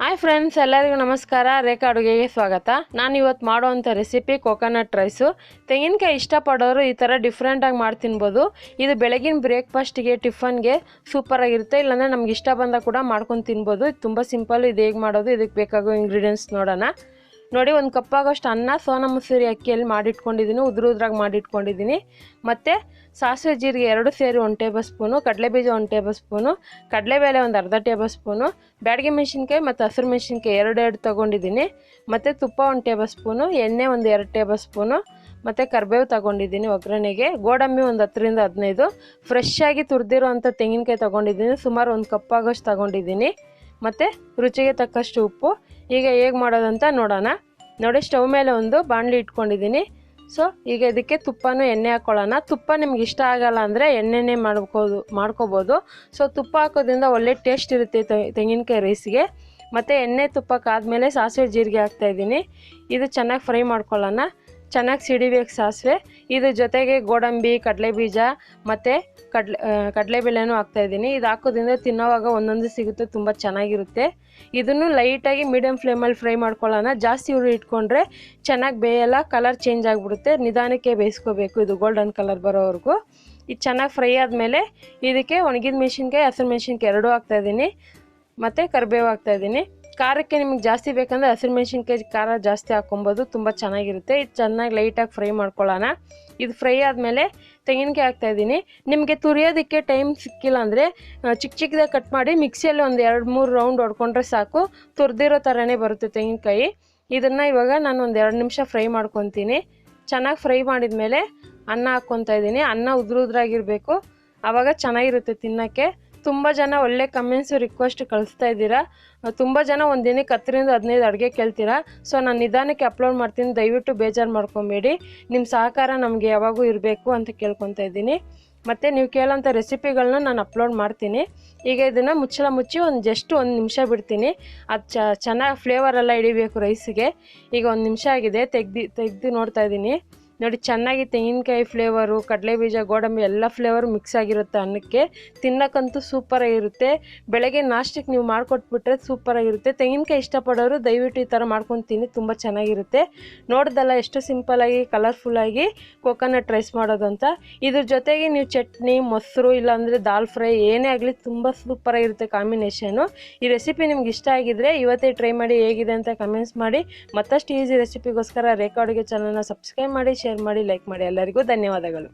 Hi friends, ಎಲ್ಲರಿಗೂ ನಮಸ್ಕಾರ. ರೇಖಾ ಅಡುಗೆಗೆ ಸ್ವಾಗತ. ನಾನು ಇವತ್ತು ಮಾಡೋವಂಥ ರೆಸಿಪಿ ಕೋಕೋನಟ್ ರೈಸು. ತೆಂಗಿನಕಾಯಿ ಇಷ್ಟಪಡೋರು ಈ ಥರ ಡಿಫ್ರೆಂಟಾಗಿ ಮಾಡಿ ತಿನ್ಬೋದು. ಇದು ಬೆಳಗಿನ ಬ್ರೇಕ್ಫಾಸ್ಟಿಗೆ, ಟಿಫನ್ಗೆ ಸೂಪರಾಗಿರುತ್ತೆ. ಇಲ್ಲಾಂದರೆ ನಮ್ಗೆ ಇಷ್ಟ ಬಂದಾಗ ಕೂಡ ಮಾಡ್ಕೊಂಡು ತಿನ್ಬೋದು. ಇದು ತುಂಬ ಸಿಂಪಲ್. ಇದು ಹೇಗೆ ಮಾಡೋದು, ಇದಕ್ಕೆ ಬೇಕಾಗೋ ಇಂಗ್ರೀಡಿಯೆಂಟ್ಸ್ ನೋಡೋಣ. ನೋಡಿ, ಒಂದು ಕಪ್ಪಾಗೋಷ್ಟು ಅನ್ನ ಸೋನಾ ಮಸೂರಿ ಅಕ್ಕಿಯಲ್ಲಿ ಮಾಡಿಟ್ಕೊಂಡಿದ್ದೀನಿ, ಉದ್ರಾಗಿ ಮಾಡಿಟ್ಕೊಂಡಿದ್ದೀನಿ. ಮತ್ತು ಸಾಸಿವೆ ಜೀರಿಗೆ 2 ಸೇರಿ 1 ಟೇಬಲ್ ಸ್ಪೂನು, ಕಡಲೆಬೀಜ 1 ಟೇಬಲ್ ಸ್ಪೂನು, ಕಡಲೆಬೇಳೆ ಒಂದು ಅರ್ಧ ಟೇಬಲ್ ಸ್ಪೂನು, ಬ್ಯಾಡಗಿ ಮೆಣಸಿನ್ಕಾಯಿ ಮತ್ತು ಹಸಿರು ಮೆಣಸಿನ್ಕಾಯಿ 2 ತೊಗೊಂಡಿದ್ದೀನಿ. ಮತ್ತು ತುಪ್ಪ 1 ಟೇಬಲ್ ಸ್ಪೂನು, ಎಣ್ಣೆ ಒಂದು 2 ಟೇಬಲ್ ಸ್ಪೂನು, ಮತ್ತು ಕರಿಬೇವು ತೊಗೊಂಡಿದ್ದೀನಿ ಒಗ್ಗರಣೆಗೆ. ಗೋಡಂಬಿ ಒಂದು 10 ರಿಂದ 15, ಫ್ರೆಶ್ ಆಗಿ ತುರಿದಿರೋ ಅಂಥ ತೆಂಗಿನಕಾಯಿ ತೊಗೊಂಡಿದ್ದೀನಿ, ಸುಮಾರು 1 ಕಪ್ಪಾಗೋಷ್ಟು ತೊಗೊಂಡಿದ್ದೀನಿ. ಮತ್ತು ರುಚಿಗೆ ತಕ್ಕಷ್ಟು ಉಪ್ಪು. ಈಗ ಹೇಗೆ ಮಾಡೋದಂತ ನೋಡೋಣ. ನೋಡಿ, ಸ್ಟವ್ ಮೇಲೆ ಒಂದು ಬಾಣಲಿ ಇಟ್ಕೊಂಡಿದ್ದೀನಿ. ಸೊ ಈಗ ಇದಕ್ಕೆ ತುಪ್ಪನೂ ಎಣ್ಣೆ ಹಾಕ್ಕೊಳ್ಳೋಣ. ತುಪ್ಪ ನಿಮ್ಗೆ ಇಷ್ಟ ಆಗಲ್ಲ ಅಂದರೆ ಎಣ್ಣೆನೇ ಮಾಡ್ಕೋಬೋದು. ಸೊ ತುಪ್ಪ ಹಾಕೋದ್ರಿಂದ ಒಳ್ಳೆ ಟೇಸ್ಟ್ ಇರುತ್ತೆ ತೆಂಗಿನಕಾಯಿ ರೈಸ್ಗೆ. ಮತ್ತು ಎಣ್ಣೆ ತುಪ್ಪಕ್ಕಾದ್ಮೇಲೆ ಸಾಸಿವೆ ಜೀರಿಗೆ ಹಾಕ್ತಾಯಿದ್ದೀನಿ. ಇದು ಚೆನ್ನಾಗಿ ಫ್ರೈ ಮಾಡ್ಕೊಳ್ಳೋಣ. ಚೆನ್ನಾಗಿ ಸಿಡಿಬೇಕು ಸಾಸಿವೆ. ಇದ್ರ ಜೊತೆಗೆ ಗೋಡಂಬಿ, ಕಡಲೆಬೀಜ ಮತ್ತು ಕಡಲೆಬೇಳೆನೂ ಹಾಕ್ತಾಯಿದ್ದೀನಿ. ಇದು ಹಾಕೋದ್ರಿಂದ ತಿನ್ನೋವಾಗ ಒಂದೊಂದು ಸಿಗುತ್ತೆ, ತುಂಬ ಚೆನ್ನಾಗಿರುತ್ತೆ. ಇದನ್ನು ಲೈಟಾಗಿ ಮೀಡಿಯಮ್ ಫ್ಲೇಮಲ್ಲಿ ಫ್ರೈ ಮಾಡ್ಕೊಳ್ಳೋಣ. ಜಾಸ್ತಿ ಉರಿ ಇಟ್ಕೊಂಡ್ರೆ ಚೆನ್ನಾಗಿ ಬೇಯಲ್ಲ, ಕಲರ್ ಚೇಂಜ್ ಆಗಿಬಿಡುತ್ತೆ. ನಿಧಾನಕ್ಕೆ ಬೇಯಿಸ್ಕೋಬೇಕು, ಇದು ಗೋಲ್ಡನ್ ಕಲರ್ ಬರೋವರೆಗೂ. ಇದು ಚೆನ್ನಾಗಿ ಫ್ರೈ ಆದಮೇಲೆ ಇದಕ್ಕೆ ಒಣಗಿದ ಮೆಣಸಿನ್ಕಾಯಿ, ಹಸಿರು ಮೆಣಸಿನ್ಕಾಯಿ 2 ಹಾಕ್ತಾಯಿದ್ದೀನಿ. ಮತ್ತು ಕರಿಬೇವು ಹಾಕ್ತಾಯಿದ್ದೀನಿ. ಖಾರಕ್ಕೆ ನಿಮಗೆ ಜಾಸ್ತಿ ಬೇಕಂದರೆ ಹಸಿರು ಮೆಣಸಿನ್ಕಾಯಿ ಖಾರ ಜಾಸ್ತಿ ಹಾಕ್ಕೊಬೋದು, ತುಂಬ ಚೆನ್ನಾಗಿರುತ್ತೆ. ಇದು ಚೆನ್ನಾಗಿ ಲೈಟಾಗಿ ಫ್ರೈ ಮಾಡ್ಕೊಳ್ಳೋಣ. ಇದು ಫ್ರೈ ಆದಮೇಲೆ ತೆಂಗಿನಕಾಯಿ ಹಾಕ್ತಾಯಿದ್ದೀನಿ. ನಿಮಗೆ ತುರಿಯೋದಕ್ಕೆ ಟೈಮ್ ಸಿಕ್ಕಿಲ್ಲ ಅಂದರೆ ಚಿಕ್ಕದಾಗಿ ಕಟ್ ಮಾಡಿ ಮಿಕ್ಸಿಯಲ್ಲಿ ಒಂದು 2-3 ರೌಂಡ್ ಹೊಡ್ಕೊಂಡ್ರೆ ಸಾಕು, ತುರಿದಿರೋ ಥರನೇ ಬರುತ್ತೆ ತೆಂಗಿನಕಾಯಿ. ಇದನ್ನು ಇವಾಗ ನಾನು ಒಂದು 2 ನಿಮಿಷ ಫ್ರೈ ಮಾಡ್ಕೊತೀನಿ. ಚೆನ್ನಾಗಿ ಫ್ರೈ ಮಾಡಿದ ಮೇಲೆ ಅನ್ನ ಹಾಕ್ಕೊತಾ ಇದ್ದೀನಿ. ಅನ್ನ ಉದ್ರಾಗಿರಬೇಕು, ಆವಾಗ ಚೆನ್ನಾಗಿರುತ್ತೆ ತಿನ್ನೋಕ್ಕೆ. ತುಂಬ ಜನ ಒಳ್ಳೆ ಕಮೆಂಟ್ಸು, ರಿಕ್ವೆಸ್ಟ್ ಕಳಿಸ್ತಾ ಇದ್ದೀರಾ. ತುಂಬ ಜನ ಒಂದು ದಿನಕ್ಕೆ 10 ರಿಂದ 15 ಅಡುಗೆ ಕೇಳ್ತೀರಾ. ಸೊ ನಾನು ನಿಧಾನಕ್ಕೆ ಅಪ್ಲೋಡ್ ಮಾಡ್ತೀನಿ, ದಯವಿಟ್ಟು ಬೇಜಾರು ಮಾಡ್ಕೊಬೇಡಿ. ನಿಮ್ಮ ಸಹಕಾರ ನಮಗೆ ಯಾವಾಗೂ ಇರಬೇಕು ಅಂತ ಕೇಳ್ಕೊತಾ ಇದ್ದೀನಿ. ಮತ್ತು ನೀವು ಕೇಳೋಂಥ ರೆಸಿಪಿಗಳನ್ನ ನಾನು ಅಪ್ಲೋಡ್ ಮಾಡ್ತೀನಿ. ಈಗ ಇದನ್ನು ಮುಚ್ಚಿ ಜಸ್ಟ್ 1 ನಿಮಿಷ ಬಿಡ್ತೀನಿ. ಅದು ಚೆನ್ನಾಗಿ ಫ್ಲೇವರೆಲ್ಲ ಹಿಡಿಬೇಕು ರೈಸಿಗೆ. ಈಗ 1 ನಿಮಿಷ ಆಗಿದೆ, ತೆಗ್ದು ನೋಡ್ತಾ ಇದ್ದೀನಿ. ನೋಡಿ, ಚೆನ್ನಾಗಿ ತೆಂಗಿನಕಾಯಿ ಫ್ಲೇವರು, ಕಡಲೆಬೀಜ, ಗೋಡಂಬಿ ಎಲ್ಲ ಫ್ಲೇವರು ಮಿಕ್ಸ್ ಆಗಿರುತ್ತೆ ಅನ್ನಕ್ಕೆ. ತಿನ್ನೋಕ್ಕಂತೂ ಸೂಪರಾಗಿರುತ್ತೆ. ಬೆಳಗ್ಗೆ ನಾಷ್ಟಕ್ಕೆ ನೀವು ಮಾಡಿಕೊಟ್ಬಿಟ್ರೆ ಸೂಪರಾಗಿರುತ್ತೆ. ತೆಂಗಿನಕಾಯಿ ಇಷ್ಟಪಡೋರು ದಯವಿಟ್ಟು ಈ ಥರ ಮಾಡ್ಕೊಂಡು ತಿನ್ನಿ, ತುಂಬ ಚೆನ್ನಾಗಿರುತ್ತೆ. ನೋಡ್ದಲ್ಲ ಎಷ್ಟು ಸಿಂಪಲ್ಲಾಗಿ, ಕಲರ್ಫುಲ್ಲಾಗಿ ಕೋಕೋನಟ್ ರೈಸ್ ಮಾಡೋದು ಅಂತ. ಇದ್ರ ಜೊತೆಗೆ ನೀವು ಚಟ್ನಿ, ಮೊಸರು, ಇಲ್ಲಾಂದರೆ ದಾಲ್ ಫ್ರೈ ಏನೇ ಆಗಲಿ ತುಂಬ ಸೂಪರಾಗಿರುತ್ತೆ ಕಾಂಬಿನೇಷನು. ಈ ರೆಸಿಪಿ ನಿಮ್ಗೆ ಇಷ್ಟ ಆಗಿದ್ದರೆ ಇವತ್ತೇ ಟ್ರೈ ಮಾಡಿ, ಹೇಗಿದೆ ಅಂತ ಕಮೆಂಟ್ಸ್ ಮಾಡಿ. ಮತ್ತಷ್ಟು ಈಸಿ ರೆಸಿಪಿಗೋಸ್ಕರ ರೇಖಾ ಅಡುಗೆ ಚಾನಲ್ನ ಸಬ್ಸ್ಕ್ರೈಬ್ ಮಾಡಿ, ಶೇರ್ ಮಾಡಿ, ಲೈಕ್ ಮಾಡಿ. ಎಲ್ಲರಿಗೂ ಧನ್ಯವಾದಗಳು.